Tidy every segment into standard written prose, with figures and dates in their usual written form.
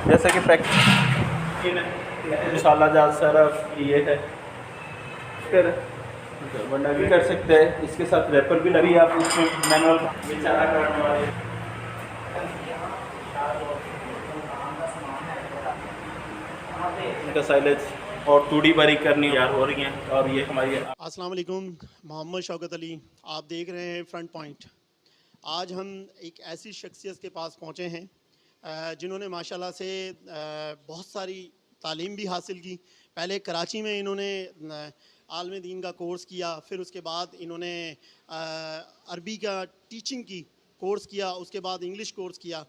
जैसे कि पैक मसाला जात सारा ये है, फिर वरना भी कर सकते हैं। इसके साथ रैपर भी लगी, आप इसमें मैनुअल बेचारा करने वाले इनका साइलेज और टूडी बारीक करनी यार हो रही हैं। और ये हमारी अस्सलाम वालेकुम, मोहम्मद शौकत अली, आप देख रहे हैं फ्रंट पॉइंट। आज हम एक ऐसी शख्सियत के पास पहुँचे हैं जिन्होंने माशाल्लाह से बहुत सारी तालीम भी हासिल की। पहले कराची में इन्होंने आलम दीन का कोर्स किया, फिर उसके बाद इन्होंने अरबी का टीचिंग की कोर्स किया, उसके बाद इंग्लिश कोर्स किया।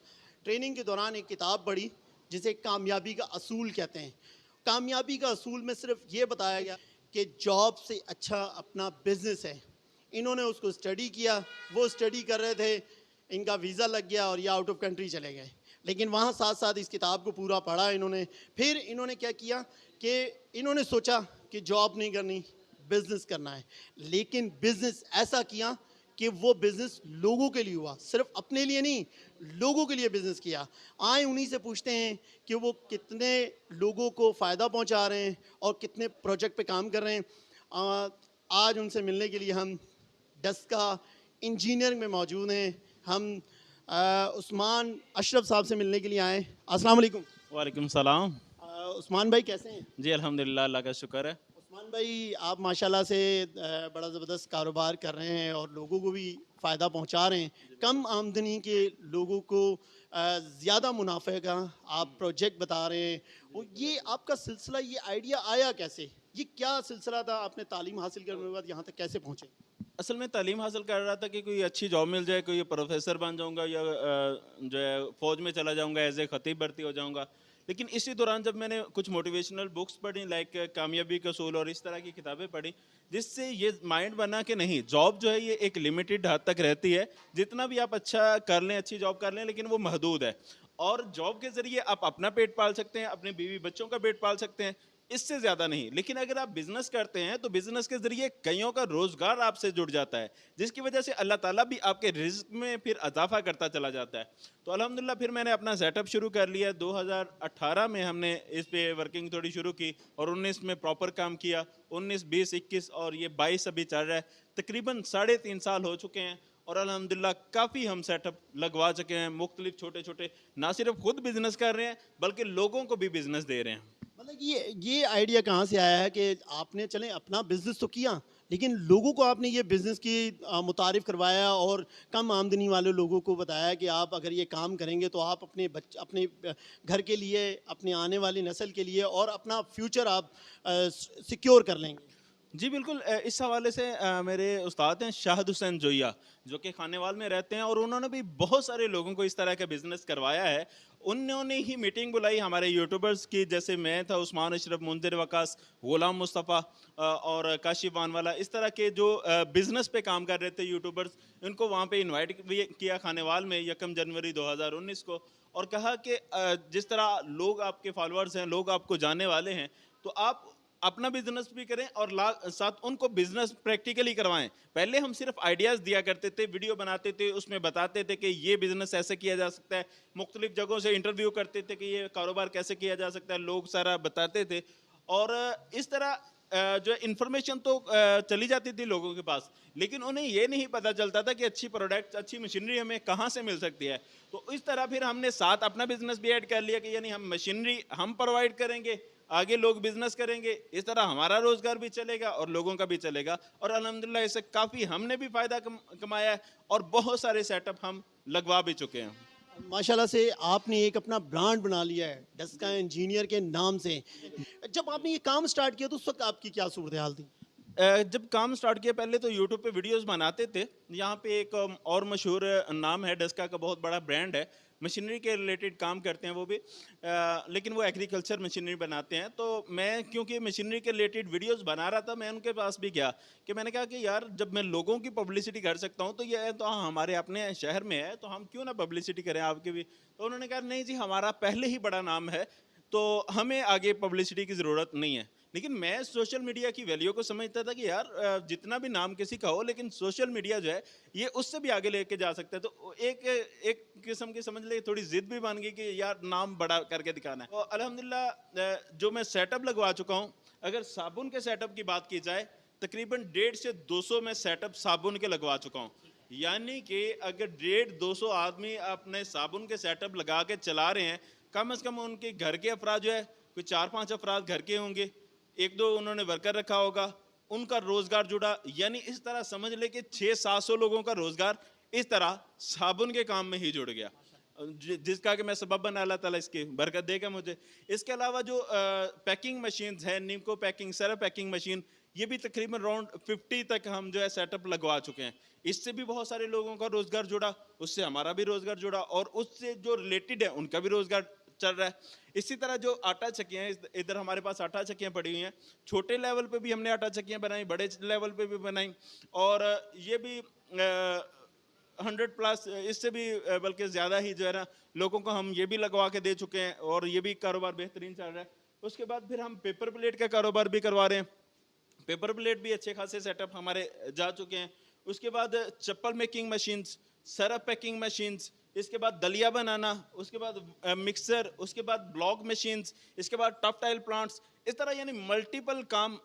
ट्रेनिंग के दौरान एक किताब पढ़ी जिसे कामयाबी का असूल कहते हैं। कामयाबी का असूल में सिर्फ ये बताया गया कि जॉब से अच्छा अपना बिज़नेस है। इन्होंने उसको स्टडी किया, वो स्टडी कर रहे थे, इनका वीज़ा लग गया और ये आउट ऑफ कंट्री चले गए। लेकिन वहाँ साथ साथ इस किताब को पूरा पढ़ा इन्होंने। फिर इन्होंने क्या किया कि इन्होंने सोचा कि जॉब नहीं करनी, बिज़नेस करना है। लेकिन बिज़नेस ऐसा किया कि वो बिज़नेस लोगों के लिए हुआ, सिर्फ अपने लिए नहीं, लोगों के लिए बिज़नेस किया। आए उन्हीं से पूछते हैं कि वो कितने लोगों को फ़ायदा पहुंचा रहे हैं और कितने प्रोजेक्ट पे काम कर रहे हैं। आज उनसे मिलने के लिए हम डस्का इंजीनियरिंग में मौजूद हैं। हम उस्मान अशरफ साहब से मिलने के लिए आए। अस्सलाम वालेकुम। वालेकुम सलाम। उस्मान भाई कैसे हैं? जी अल्हम्दुलिल्लाह, अल्लाह का शुक्र है। उस्मान भाई, आप माशाल्लाह से बड़ा ज़बरदस्त कारोबार कर रहे हैं और लोगों को भी फ़ायदा पहुंचा रहे हैं। कम आमदनी के लोगों को ज़्यादा मुनाफे का आप प्रोजेक्ट बता रहे हैं। और ये आपका सिलसिला, ये आइडिया आया कैसे? ये क्या सिलसिला था? आपने तालीम हासिल करने के बाद यहाँ तक कैसे पहुँचे? असल में तालीम हासिल कर रहा था कि कोई अच्छी जॉब मिल जाए, कोई प्रोफेसर बन जाऊंगा या जो है फ़ौज में चला जाऊंगा, एज ए खतीब भर्ती हो जाऊंगा। लेकिन इसी दौरान जब मैंने कुछ मोटिवेशनल बुक्स पढ़ी, लाइक कामयाबी का असूल और इस तरह की किताबें पढ़ी, जिससे ये माइंड बना कि नहीं, जॉब जो है ये एक लिमिटेड हद तक रहती है। जितना भी आप अच्छा कर लें, अच्छी जॉब कर लें, लेकिन वो महदूद है। और जॉब के ज़रिए आप अपना पेट पाल सकते हैं, अपने बीवी बच्चों का पेट पाल सकते हैं, इससे ज़्यादा नहीं। लेकिन अगर आप बिजनेस करते हैं तो बिजनेस के ज़रिए कईयों का रोज़गार आपसे जुड़ जाता है, जिसकी वजह से अल्लाह ताला भी आपके रिज़्क में फिर इजाफा करता चला जाता है। तो अल्हम्दुलिल्लाह फिर मैंने अपना सेटअप शुरू कर लिया। 2018 में हमने इस पे वर्किंग थोड़ी शुरू की और 19 में प्रॉपर काम किया। 19, 20, 21 और ये 22 अभी चल रहा है। तकरीबन 3.5 साल हो चुके हैं और अल्हम्दुलिल्लाह काफ़ी हम सेटअप लगवा चुके हैं। मुख्तलिफ छोटे छोटे, ना सिर्फ खुद बिजनेस कर रहे हैं बल्कि लोगों को भी बिजनेस दे रहे हैं। मतलब ये आइडिया कहाँ से आया है कि आपने चलें अपना बिजनेस तो किया, लेकिन लोगों को आपने ये बिजनेस की मुतारिफ करवाया और कम आमदनी वाले लोगों को बताया कि आप अगर ये काम करेंगे तो आप अपने घर के लिए, अपने आने वाली नस्ल के लिए और अपना फ्यूचर आप सिक्योर कर लेंगे। जी बिल्कुल। इस हवाले से मेरे उस्ताद हैं शाहिद हुसैन जोया, जो कि खानेवाल में रहते हैं और उन्होंने भी बहुत सारे लोगों को इस तरह का बिजनेस करवाया है। उन्होंने ही मीटिंग बुलाई हमारे यूट्यूबर्स की, जैसे मैं था, उस्मान अशरफ, मुंदिर वकास, गुलाम मुस्तफ़ा और काशिफ वानवाला, इस तरह के जो बिजनेस पे काम कर रहे थे यूट्यूबर्स, इनको वहाँ पे इनवाइट भी किया खानेवाल में 1 जनवरी 2019 को। और कहा कि जिस तरह लोग आपके फॉलोअर्स हैं, लोग आपको जानने वाले हैं, तो आप अपना बिजनेस भी करें और साथ उनको बिजनेस प्रैक्टिकली करवाएं। पहले हम सिर्फ आइडियाज़ दिया करते थे, वीडियो बनाते थे, उसमें बताते थे कि ये बिजनेस ऐसे किया जा सकता है। मुख्तलिफ जगहों से इंटरव्यू करते थे कि ये कारोबार कैसे किया जा सकता है, लोग सारा बताते थे। और इस तरह जो इंफॉर्मेशन तो चली जाती थी लोगों के पास, लेकिन उन्हें ये नहीं पता चलता था कि अच्छी प्रोडक्ट, अच्छी मशीनरी हमें कहाँ से मिल सकती है। तो इस तरह फिर हमने साथ अपना बिजनेस भी ऐड कर लिया कि यानी हम मशीनरी हम प्रोवाइड करेंगे, आगे लोग बिजनेस करेंगे। इस तरह हमारा रोजगार भी चलेगा और लोगों का भी चलेगा। और अल्हम्दुलिल्लाह इससे काफ़ी हमने भी फ़ायदा कमाया है और बहुत सारे सेटअप हम लगवा भी चुके हैं। माशाल्लाह से आपने एक अपना ब्रांड बना लिया है डस्का इंजीनियर के नाम से। जब आपने ये काम स्टार्ट किया तो उस वक्त आपकी क्या सूरत हाल थी? जब काम स्टार्ट किया, पहले तो यूट्यूब पे वीडियोस बनाते थे। यहाँ पे एक और मशहूर नाम है, डस्का का बहुत बड़ा ब्रांड है, मशीनरी के रिलेटेड काम करते हैं वो भी, लेकिन वो एग्रीकल्चर मशीनरी बनाते हैं। तो मैं क्योंकि मशीनरी के रिलेटेड वीडियोस बना रहा था, मैं उनके पास भी गया कि मैंने कहा कि यार, जब मैं लोगों की पब्लिसिटी कर सकता हूँ तो ये तो हमारे अपने शहर में है, तो हम क्यों ना पब्लिसिटी करें आपकी भी। तो उन्होंने कहा नहीं जी, हमारा पहले ही बड़ा नाम है, तो हमें आगे पब्लिसिटी की ज़रूरत नहीं है। लेकिन मैं सोशल मीडिया की वैल्यू को समझता था कि यार जितना भी नाम किसी का हो, लेकिन सोशल मीडिया जो है ये उससे भी आगे लेके जा सकता है। तो एक एक किस्म की समझ ले थोड़ी जिद भी बन गई कि यार नाम बड़ा करके दिखाना है। और अल्हम्दुलिल्लाह जो मैं सेटअप लगवा चुका हूँ, अगर साबुन के सेटअप की बात की जाए तकरीबन 150 से 200 में सेटअप साबुन के लगवा चुका हूँ। यानी कि अगर 150-200 आदमी अपने साबुन के सेटअप लगा के चला रहे हैं, कम से कम उनके घर के अफराद जो है कोई 4-5 अफराद घर के होंगे, 1-2 उन्होंने वर्कर रखा होगा, उनका रोजगार जुड़ा। यानी इस तरह समझ ले कि 600-700 लोगों का रोजगार इस तरह साबुन के काम में ही जुड़ गया, जिसका कि मैं सबब बना, अल्लाह ताला इसकी बरकत देगा मुझे। इसके अलावा जो पैकिंग मशीन्स हैं, nimko packing, Surf packing machine, ये भी तकरीबन अराउंड 50 तक हम जो है सेटअप लगवा चुके हैं। इससे भी बहुत सारे लोगों का रोजगार जुड़ा, उससे हमारा भी रोजगार जुड़ा और उससे जो रिलेटेड है उनका भी रोजगार चल रहा है। इसी तरह जो आटा चक्कियाँ हैं, इधर हमारे पास आटा चक्कियाँ पड़ी हुई हैं, छोटे लेवल पे भी हमने आटा चक्कियाँ बनाई, बड़े लेवल पे भी बनाई, और ये भी 100+ इससे भी बल्कि ज़्यादा ही जो है ना लोगों को हम ये भी लगवा के दे चुके हैं और ये भी कारोबार बेहतरीन चल रहा है। उसके बाद फिर हम पेपर प्लेट का कारोबार भी करवा रहे हैं। पेपर प्लेट भी अच्छे खासे सेटअप हमारे जा चुके हैं। उसके बाद चप्पल making machines, surf packing machines, इसके बाद दलिया बनाना, उसके बाद मिक्सर, उसके बाद ब्लॉक मशीन्स, इसके बाद टफ टाइल प्लांट्स, इस तरह यानी मल्टीपल काम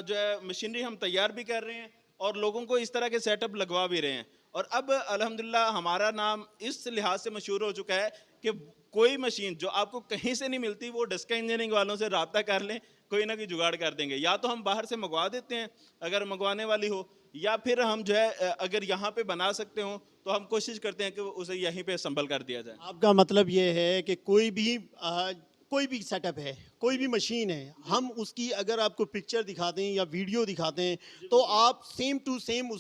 जो है मशीनरी हम तैयार भी कर रहे हैं और लोगों को इस तरह के सेटअप लगवा भी रहे हैं। और अब अल्हम्दुलिल्लाह हमारा नाम इस लिहाज से मशहूर हो चुका है कि कोई मशीन जो आपको कहीं से नहीं मिलती, वो डस्का इंजीनियरिंग वालों से रब्ता कर लें, कोई ना कोई जुगाड़ कर देंगे। या तो हम बाहर से मंगवा देते हैं अगर मंगवाने वाली हो, या फिर हम जो है अगर यहाँ पे बना सकते हो तो हम कोशिश करते हैं कि उसे यहीं पे संभल कर दिया जाए। आपका मतलब ये है कि कोई भी सेटअप है, कोई भी मशीन है, हम उसकी अगर आपको पिक्चर दिखाते हैं या वीडियो दिखाते हैं तो आप सेम टू सेम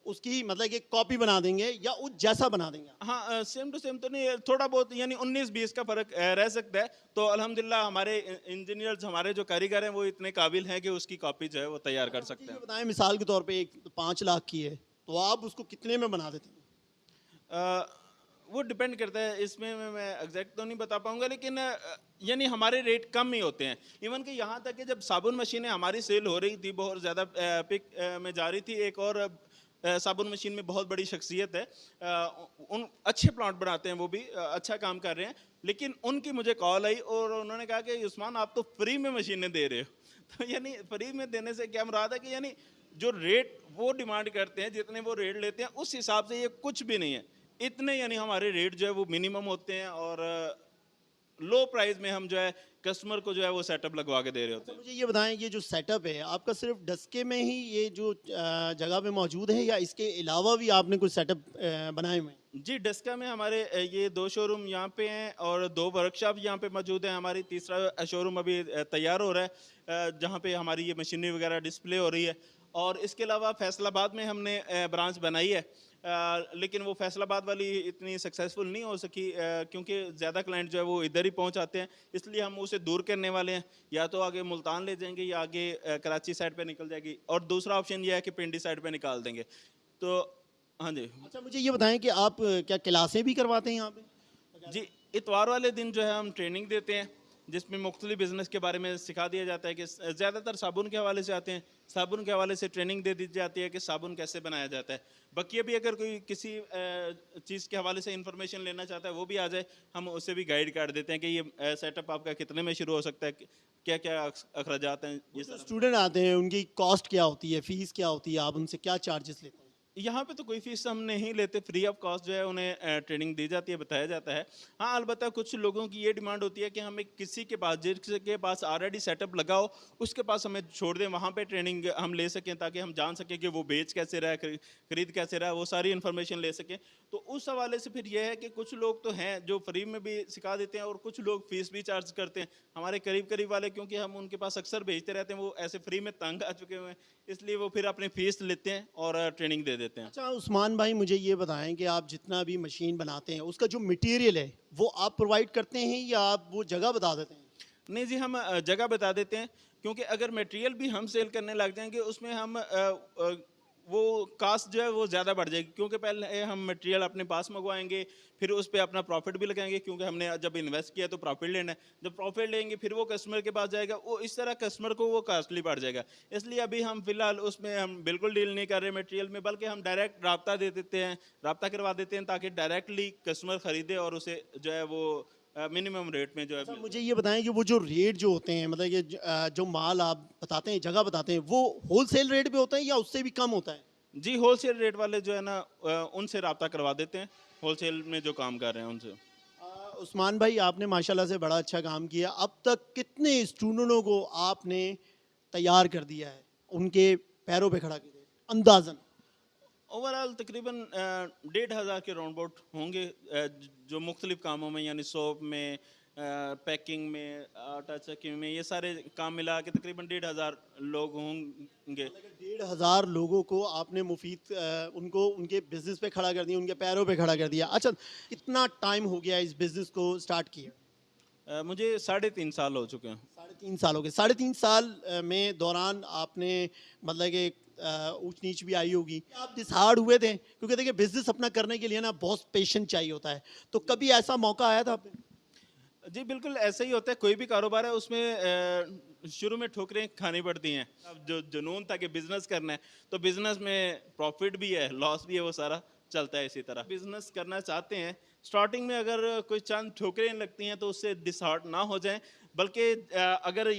उसकी मतलब एक कॉपी बना देंगे या उस जैसा बना देंगे? हाँ, सेम टू सेम तो नहीं, थोड़ा बहुत यानी 19-20 का फर्क रह सकता है। तो अल्हम्दुलिल्लाह हमारे इंजीनियर्स, हमारे जो कारीगर हैं वो इतने काबिल हैं कि उसकी कॉपी जो है वो तैयार कर सकते ये हैं। बताएं, मिसाल के तौर पे एक 5 लाख की है तो आप उसको कितने में बना देते हैं? वो डिपेंड करता है, इसमें मैं एग्जैक्ट तो नहीं बता पाऊंगा, लेकिन यानी हमारे रेट कम ही होते हैं। इवन कि यहाँ तक कि जब साबुन मशीनें हमारी सेल हो रही थी, बहुत ज़्यादा पिक में जा रही थी, एक और साबुन मशीन में बहुत बड़ी शख्सियत है, उन अच्छे प्लांट बनाते हैं, वो भी अच्छा काम कर रहे हैं, लेकिन उनकी मुझे कॉल आई और उन्होंने कहा कि उस्मान आप तो फ्री में मशीनें दे रहे हो। तो यानी फ्री में देने से क्या मुराद है कि यानी जो रेट वो डिमांड करते हैं, जितने वो रेट लेते हैं, उस हिसाब से ये कुछ भी नहीं है। इतने यानी हमारे रेट जो है वो मिनिमम होते हैं और लो प्राइस में हम जो है कस्टमर को जो है वो सेटअप लगवा के दे रहे होते हैं। मुझे ये बताएं, ये जो सेटअप है आपका सिर्फ डस्के में ही ये जो जगह पे मौजूद है या इसके अलावा भी आपने कुछ सेटअप बनाए हुए हैं? जी, डस्का में हमारे ये 2 शोरूम यहाँ पे हैं और 2 वर्कशॉप यहाँ पे मौजूद हैं। हमारी तीसरा शोरूम अभी तैयार हो रहा है, जहाँ पे हमारी ये मशीनरी वगैरह डिस्प्ले हो रही है। और इसके अलावा फैसलाबाद में हमने ब्रांच बनाई है, लेकिन वो फैसलाबाद वाली इतनी सक्सेसफुल नहीं हो सकी, क्योंकि ज़्यादा क्लाइंट जो है वो इधर ही पहुंच आते हैं, इसलिए हम उसे दूर करने वाले हैं। या तो आगे मुल्तान ले जाएंगे या आगे कराची साइड पे निकल जाएगी, और दूसरा ऑप्शन ये है कि पिंडी साइड पे निकाल देंगे। तो हाँ जी। अच्छा, मुझे ये बताएं कि आप क्या क्लासें भी करवाते हैं यहाँ पे? जी, इतवार वाले दिन जो है हम ट्रेनिंग देते हैं, जिसमें मुख्तलिफ बिज़नेस के बारे में सिखा दिया जाता है कि ज़्यादातर साबुन के हवाले से आते हैं, साबुन के हवाले से ट्रेनिंग दे दी जाती है कि साबुन कैसे बनाया जाता है। बकिया भी अगर कोई किसी चीज़ के हवाले से इंफॉर्मेशन लेना चाहता है वो भी आ जाए, हम उसे भी गाइड कर देते हैं कि ये सेटअप आपका कितने में शुरू हो सकता है, क्या क्या अखराजात हैं। ये जो स्टूडेंट आते हैं उनकी कॉस्ट क्या होती है, फीस क्या होती है, आप उनसे क्या चार्जेस लेते हैं? यहाँ पे तो कोई फीस हम नहीं लेते, फ्री ऑफ कॉस्ट जो है उन्हें ट्रेनिंग दी जाती है, बताया जाता है। हाँ, अलबत्ता कुछ लोगों की ये डिमांड होती है कि हमें किसी के पास, जिसके पास ऑलरेडी सेटअप लगा हो, उसके पास हमें छोड़ दें, वहाँ पे ट्रेनिंग हम ले सकें, ताकि हम जान सकें कि वो बेच कैसे रहा है, खरीद कैसे रहा है, वो सारी इन्फॉर्मेशन ले सकें। तो उस हवाले से फिर यह है कि कुछ लोग तो हैं जो फ्री में भी सिखा देते हैं और कुछ लोग फीस भी चार्ज करते हैं। हमारे करीब करीब वाले, क्योंकि हम उनके पास अक्सर भेजते रहते हैं, वो ऐसे फ्री में तंग आ चुके हुए हैं, इसलिए वो फिर अपनी फीस लेते हैं और ट्रेनिंग दे देते हैं। अच्छा उस्मान भाई, मुझे ये बताएं कि आप जितना भी मशीन बनाते हैं उसका जो मटेरियल है वो आप प्रोवाइड करते हैं या आप वो जगह बता देते हैं? नहीं जी, हम जगह बता देते हैं, क्योंकि अगर मटेरियल भी हम सेल करने लग जाएंगे उसमें हम वो कास्ट जो है वो ज़्यादा बढ़ जाएगी, क्योंकि पहले हम मटेरियल अपने पास मंगवाएंगे, फिर उस पे अपना प्रॉफिट भी लगाएंगे, क्योंकि हमने जब इन्वेस्ट किया तो प्रॉफिट लेना है। जब प्रॉफिट लेंगे फिर वो कस्टमर के पास जाएगा, वो इस तरह कस्टमर को वो कॉस्टली पड़ जाएगा। इसलिए अभी हम फिलहाल उसमें हम बिल्कुल डील नहीं कर रहे मटेरियल में, बल्कि हम डायरेक्ट राब्ता दे देते हैं, राब्ता करवा देते हैं, ताकि डायरेक्टली कस्टमर खरीदे और उसे जो है वो मिनिमम रेट में जो है अच्छा, मुझे ये बताएं कि वो जो रेट जो होते हैं, मतलब ये जो माल आप बताते हैं, जगह बताते हैं, वो होलसेल रेट पे होता है या उससे भी कम होता है? जी, होलसेल रेट वाले जो है ना उनसे राब्ता करवा देते हैं, होलसेल में जो काम कर रहे हैं उनसे। उस्मान भाई, आपने माशाल्लाह से बड़ा अच्छा काम किया। अब तक कितने स्टूडेंटों को आपने तैयार कर दिया है, उनके पैरों पे खड़ा किया है, अंदाजन? ओवरऑल तकरीबन 1,500 के राउंड अबाउट होंगे, जो मुख्तलिफ कामों में, यानी सोप में, पैकिंग में, आटा चक्की में, ये सारे काम मिला के तकरीबन 1,500 लोग होंगे। 1,500 लोगों को आपने मुफीद उनको उनके बिजनेस पे खड़ा कर दिया, उनके पैरों पे खड़ा कर दिया। अच्छा, कितना टाइम हो गया इस बिजनेस को स्टार्ट किए? मुझे 3.5 साल हो चुके हैं। 3.5 साल हो गए। 3.5 साल में दौरान आपने मतलब कि ऊंच नीच भी आई होगी, आप डिसहार्ड हुए थे? क्योंकि देखिए, बिजनेस अपना करने के लिए ना बहुत पेशेंस चाहिए होता है, तो कभी ऐसा मौका आया था आप पे? जी बिल्कुल ऐसा ही होता है, कोई भी कारोबार है उसमें शुरू में ठोकरें खानी पड़ती हैं। अब जो जुनून था कि बिजनेस करना है, तो बिजनेस में प्रॉफिट भी है, लॉस भी है, वो सारा चलता है इसी तरह। बिजनेस करना चाहते हैं, स्टार्टिंग में अगर कोई चंद ठोकरें लगती हैं तो उससे डिसहार्ट ना हो जाएं, बल्कि अगर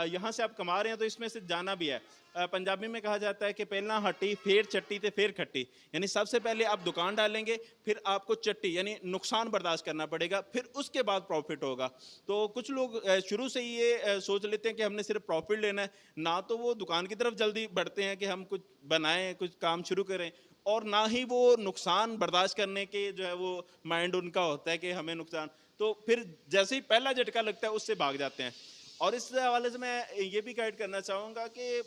यहाँ से आप कमा रहे हैं तो इसमें से जाना भी है। पंजाबी में कहा जाता है कि पहला हट्टी फिर चट्टी ते फिर खट्टी, यानी सबसे पहले आप दुकान डालेंगे, फिर आपको चट्टी यानी नुकसान बर्दाश्त करना पड़ेगा, फिर उसके बाद प्रॉफिट होगा। तो कुछ लोग शुरू से ही ये सोच लेते हैं कि हमने सिर्फ प्रॉफिट लेना है, ना तो वो दुकान की तरफ जल्दी बढ़ते हैं कि हम कुछ बनाएं, कुछ काम शुरू करें, और ना ही वो नुकसान बर्दाश्त करने के जो है वो माइंड उनका होता है कि हमें नुकसान, तो फिर जैसे ही पहला झटका लगता है उससे भाग जाते हैं। और इस हवाले से मैं ये भी गाइड करना चाहूँगा कि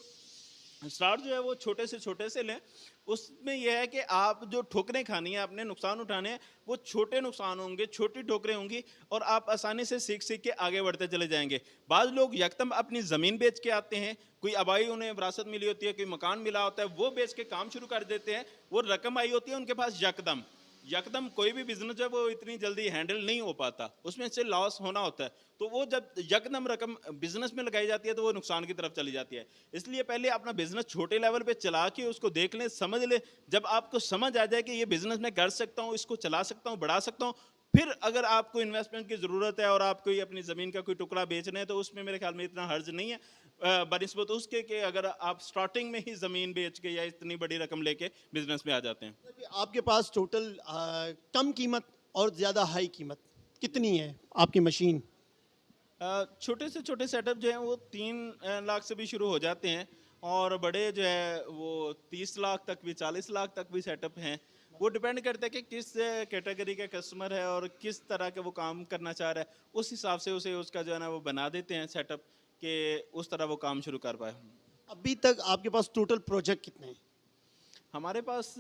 स्टार्ट जो है वो छोटे से लें। उसमें यह है कि आप जो ठोकरें खानी है, आपने नुकसान उठाने हैं, वो छोटे नुकसान होंगे, छोटी ठोकरें होंगी, और आप आसानी से सीख के आगे बढ़ते चले जाएंगे। बाद लोग यकदम अपनी ज़मीन बेच के आते हैं, कोई आबाई उन्हें विरासत मिली होती है, कोई मकान मिला होता है, वो बेच के काम शुरू कर देते हैं, वो रकम आई होती है उनके पास यकदम कोई भी बिजनेस है वो इतनी जल्दी हैंडल नहीं हो पाता, उसमें से लॉस होना होता है। तो वो जब यकदम रकम बिजनेस में लगाई जाती है तो वो नुकसान की तरफ चली जाती है। इसलिए पहले अपना बिजनेस छोटे लेवल पे चला के उसको देख लें, समझ लें। जब आपको समझ आ जाए कि ये बिजनेस मैं कर सकता हूँ, इसको चला सकता हूँ, बढ़ा सकता हूँ, फिर अगर आपको इन्वेस्टमेंट की ज़रूरत है और आप कोई अपनी ज़मीन का कोई टुकड़ा बेच रहे हैं, तो उसमें मेरे ख्याल में इतना हर्ज नहीं है, बनिस्बत उसके कि अगर आप स्टार्टिंग में ही ज़मीन बेच के या इतनी बड़ी रकम लेके बिजनेस में आ जाते हैं। आपके पास टोटल कम कीमत और ज़्यादा हाई कीमत कितनी है आपकी मशीन? छोटे से छोटे सेटअप जो हैं वो 3 लाख से भी शुरू हो जाते हैं, और बड़े जो है वो 30 लाख तक भी, 40 लाख तक भी सेटअप हैं। वो डिपेंड करता है कि किस कैटेगरी का कस्टमर है और किस तरह के वो काम करना चाह रहा है, उस हिसाब से उसे उसका जो है ना वो बना देते हैं सेटअप, कि उस तरह वो काम शुरू कर पाए। अभी तक आपके पास टोटल प्रोजेक्ट कितने हैं? हमारे पास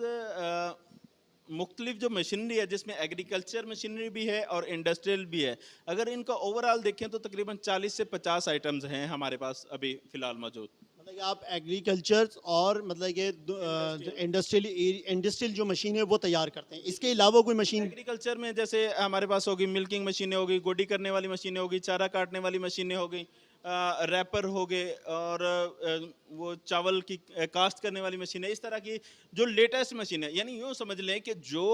मुख्तलिफ जो मशीनरी है, जिसमें एग्रीकल्चर मशीनरी भी है और इंडस्ट्रियल भी है। अगर इनका ओवरऑल देखें तो तकरीबन 40 से 50 आइटम्स हैं हमारे पास अभी फ़िलहाल मौजूद। मतलब कि आप एग्रीकल्चर और मतलब कि इंडस्ट्रियल जो मशीन है वो तैयार करते हैं, इसके अलावा कोई मशीन? एग्रीकल्चर में जैसे हमारे पास होगी मिल्किंग मशीनें होगी, गोडी करने वाली मशीनें होगी, चारा काटने वाली मशीनें हो गई, रैपर हो गए, और वो चावल की कास्ट करने वाली मशीनें, इस तरह की जो लेटेस्ट मशीन है। यानी यूँ समझ लें कि जो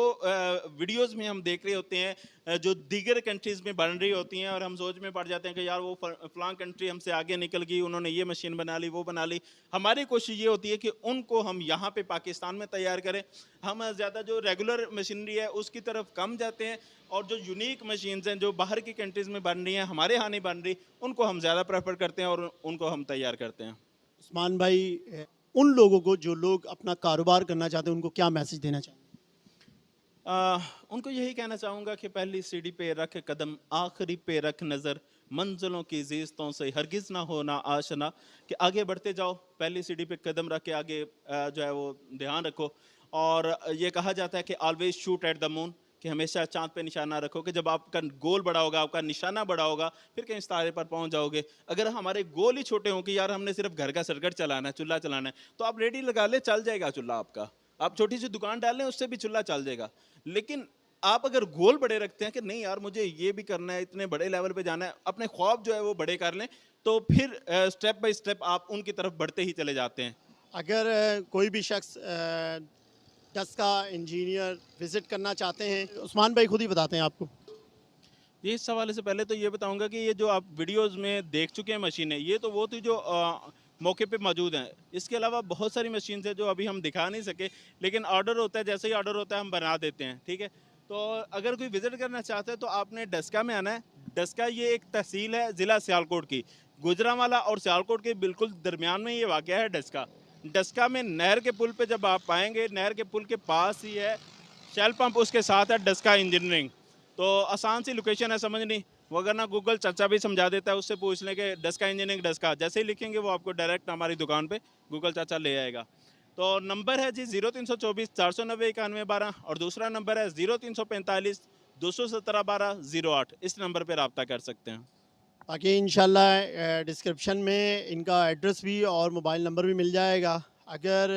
वीडियोस में हम देख रहे होते हैं, जो दीगर कंट्रीज़ में बन रही होती हैं, और हम सोच में पड़ जाते हैं कि यार वो फलां कंट्री हमसे आगे निकल गई, उन्होंने ये मशीन बना ली, वो बना ली। हमारी कोशिश ये होती है कि उनको हम यहाँ पे पाकिस्तान में तैयार करें। हम ज़्यादा जो रेगुलर मशीनरी है उसकी तरफ कम जाते हैं, और जो यूनिक मशीन्स हैं जो बाहर की कंट्रीज़ में बन रही हैं, हमारे यहाँ नहीं बन रही, उनको हम ज़्यादा प्रेफर करते हैं और उनको हम तैयार करते हैं। उस्मान भाई, उन लोगों को जो लोग अपना कारोबार करना चाहते हैं, उनको क्या मैसेज देना चाहेंगे? उनको यही कहना चाहूँगा कि पहली सीढ़ी पे रख कदम, आखिरी पे रख नज़र, मंजिलों की ज़ीज़तों से हरगिज़ ना होना आशना, कि आगे बढ़ते जाओ, पहली सीढ़ी पे कदम रख के आगे जो है वो ध्यान रखो। और ये कहा जाता है कि always shoot at the moon, कि हमेशा चाँद पे निशाना रखो, कि जब आपका गोल बड़ा होगा, आपका निशाना बड़ा होगा, फिर कहीं सितारे पर पहुँच जाओगे। अगर हमारे गोल ही छोटे हों कि यार हमने सिर्फ घर का सर्किट चलाना है, चूल्हा चलाना है, तो आप रेडी लगा लें, चल जाएगा चूल्हा आपका। आप छोटी सी दुकान डाल लें, उससे भी चूल्हा चल जाएगा। लेकिन आप अगर गोल बड़े रखते हैं कि नहीं यार मुझे ये भी करना है, इतने बड़े लेवल पे जाना है, अपने ख्वाब जो है वो बड़े कर लें, तो फिर स्टेप बाय स्टेप आप उनकी तरफ बढ़ते ही चले जाते हैं। अगर कोई भी शख्स डस्का इंजीनियर विज़िट करना चाहते हैं, उस्मान भाई खुद ही बताते हैं आपको। ये इस हवाले से पहले तो ये बताऊंगा कि ये जो आप वीडियोस में देख चुके हैं मशीनें, ये तो वो थी जो मौके पे मौजूद हैं। इसके अलावा बहुत सारी मशीन है जो अभी हम दिखा नहीं सके, लेकिन ऑर्डर होता है, जैसे ही ऑर्डर होता है हम बना देते हैं, ठीक है। तो अगर कोई विज़िट करना चाहता है तो आपने डस्का में आना है। डस्का ये एक तहसील है ज़िला सियालकोट की। गुजरांवाला और सियालकोट के बिल्कुल दरमियान में ये वाक़ है डस्का। डस्का में नहर के पुल पे जब आप आएँगे, नहर के पुल के पास ही है शेल पंप, उसके साथ है डस्का इंजीनियरिंग। तो आसान सी लोकेशन है समझनी, वो अगर ना गूगल चाचा भी समझा देता है, उससे पूछ लें कि डस्का इंजीनियरिंग डस्का, जैसे ही लिखेंगे वो आपको डायरेक्ट हमारी दुकान पे गूगल चाचा ले आएगा। तो नंबर है जी 0324 490 9112 और दूसरा नंबर है 0345 217 1208। इस नंबर पर रब्ता कर सकते हैं। बाकी इंशाल्लाह डिस्क्रिप्शन में इनका एड्रेस भी और मोबाइल नंबर भी मिल जाएगा। अगर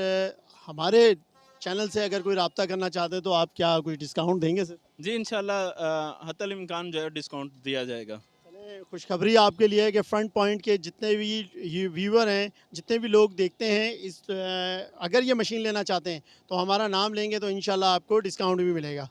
हमारे चैनल से अगर कोई रब्ता करना चाहते हैं तो आप क्या कोई डिस्काउंट देंगे सर? जी इंशाल्लाह हतल इम्कान जो है डिस्काउंट दिया जाएगा। चलें, खुशखबरी आपके लिए है कि फ्रंट पॉइंट के जितने भी व्यूवर हैं, जितने भी लोग देखते हैं, अगर ये मशीन लेना चाहते हैं तो हमारा नाम लेंगे तो इंशाल्लाह आपको डिस्काउंट भी मिलेगा।